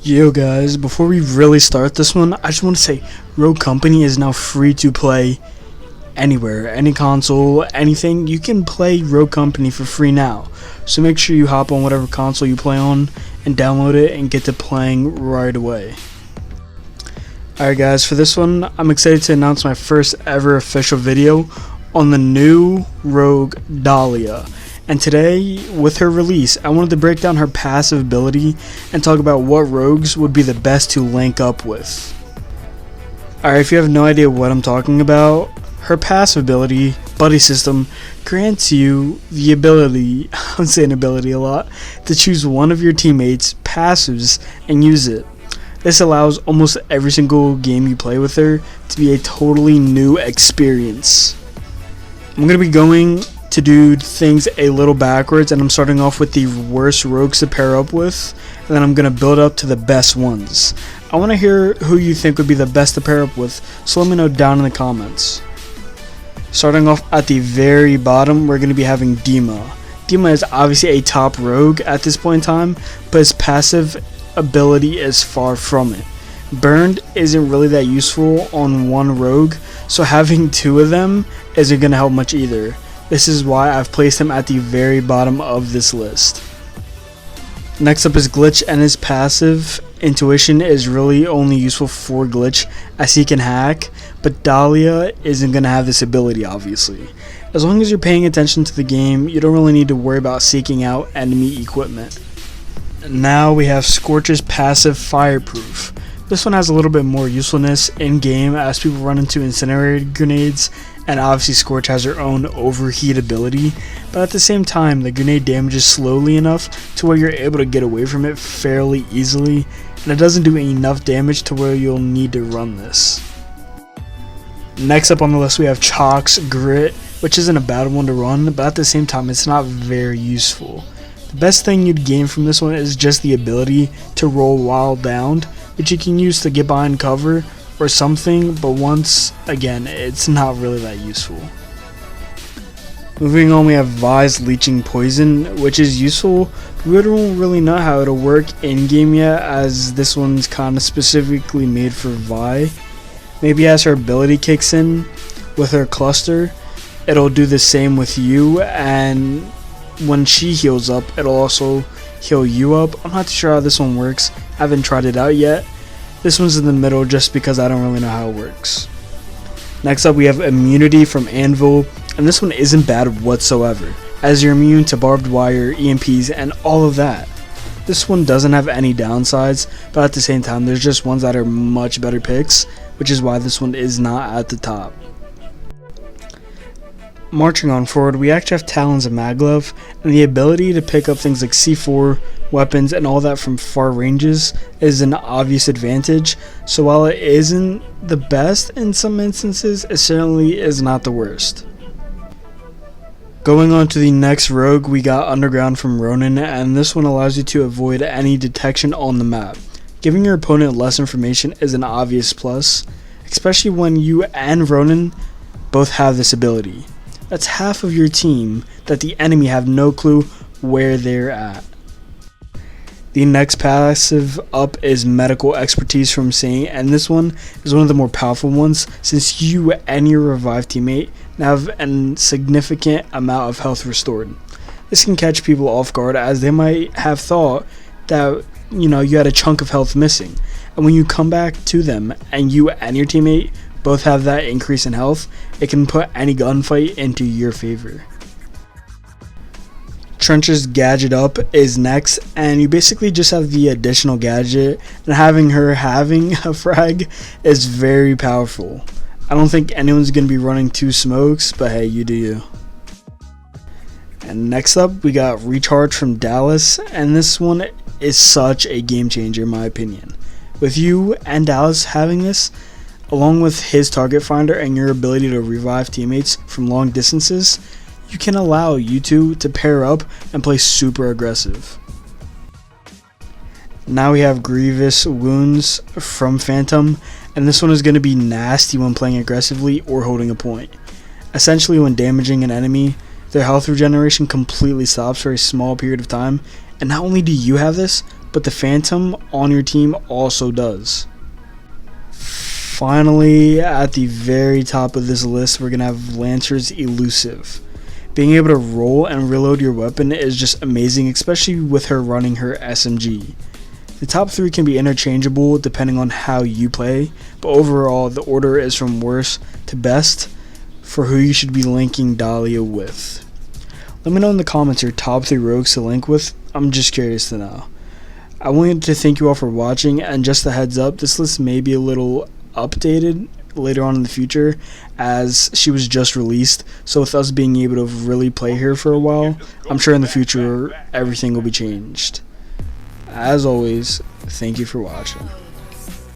Yo guys, before we really start this one, I just want to say Rogue Company is now free to play anywhere, any console, anything. You can play Rogue Company for free now. So make sure you hop on whatever console you play on and download it and get to playing right away. Alright guys, for this one, I'm excited to announce my first ever official video on the new Rogue Dahlia. And today, with her release, I wanted to break down her passive ability and talk about what rogues would be the best to link up with. Alright, if you have no idea what I'm talking about, her passive ability, Buddy System, grants you the ability, I'm saying ability a lot, to choose one of your teammates' passives and use it. This allows almost every single game you play with her to be a totally new experience. I'm going to be going to do things a little backwards, and I'm starting off with the worst rogues to pair up with, and then I'm going to build up to the best ones. I want to hear who you think would be the best to pair up with, so let me know down in the comments. Starting off at the very bottom, we're going to be having Dima. Dima is obviously a top rogue at this point in time, but his passive ability is far from it. Burned isn't really that useful on one rogue, so having two of them isn't going to help much either. This is why I've placed him at the very bottom of this list. Next up is Glitch, and his passive Intuition is really only useful for Glitch as he can hack, but Dahlia isn't going to have this ability obviously. As long as you're paying attention to the game, you don't really need to worry about seeking out enemy equipment. Now we have Scorch's passive Fireproof. This one has a little bit more usefulness in game as people run into incinerated grenades, and obviously Scorch has her own overheat ability, but at the same time the grenade damages slowly enough to where you're able to get away from it fairly easily, and it doesn't do enough damage to where you'll need to run this. Next up on the list we have Choc's Grit, which isn't a bad one to run, but at the same time it's not very useful. The best thing you'd gain from this one is just the ability to roll while downed, which you can use to get behind cover or something, but once again it's not really that useful. Moving on, we have Vise Leaching Poison, which is useful, but we don't really know how it'll work in game yet, as this one's kind of specifically made for Vi. Maybe as her ability kicks in with her cluster, it'll do the same with you, and when she heals up, it'll also heal you up. I'm not sure how this one works. I haven't tried it out yet. This one's in the middle just because I don't really know how it works. Next up we have Immunity from Anvil, and this one isn't bad whatsoever, as you're immune to barbed wire, EMPs, and all of that. This one doesn't have any downsides, but at the same time there's just ones that are much better picks, which is why this one is not at the top. Marching on forward, we actually have Talons of Maglev, and the ability to pick up things like C4, weapons, and all that from far ranges is an obvious advantage, so while it isn't the best in some instances, it certainly is not the worst. Going on to the next rogue, we got Underground from Ronin, and this one allows you to avoid any detection on the map. Giving your opponent less information is an obvious plus, especially when you and Ronin both have this ability. That's half of your team that the enemy have no clue where they're at. The next passive up is Medical Expertise from Saint, and this one is one of the more powerful ones since you and your revived teammate have a significant amount of health restored. This can catch people off guard as they might have thought that you had a chunk of health missing, and when you come back to them and you and your teammate both have that increase in health, it can put any gunfight into your favor. Trench's Gadget Up is next, and you basically just have the additional gadget, and having a frag is very powerful. I don't think anyone's going to be running two smokes, but hey, you do you. And next up we got Recharge from Dallas, and this one is such a game changer in my opinion. With you and Dallas having this, along with his target finder and your ability to revive teammates from long distances, you can allow you two to pair up and play super aggressive. Now we have Grievous Wounds from Phantom, and this one is going to be nasty when playing aggressively or holding a point. Essentially, when damaging an enemy, their health regeneration completely stops for a small period of time, and not only do you have this, but the Phantom on your team also does. Finally, at the very top of this list, we're going to have Lancer's Elusive. Being able to roll and reload your weapon is just amazing, especially with her running her SMG. The top 3 can be interchangeable depending on how you play, but overall the order is from worst to best for who you should be linking Dahlia with. Let me know in the comments your top 3 rogues to link with. I'm just curious to know. I wanted to thank you all for watching, and just a heads up, this list may be a little updated later on in the future as she was just released, so with us being able to really play her for a while, I'm sure in the future everything will be changed. As always, thank you for watching.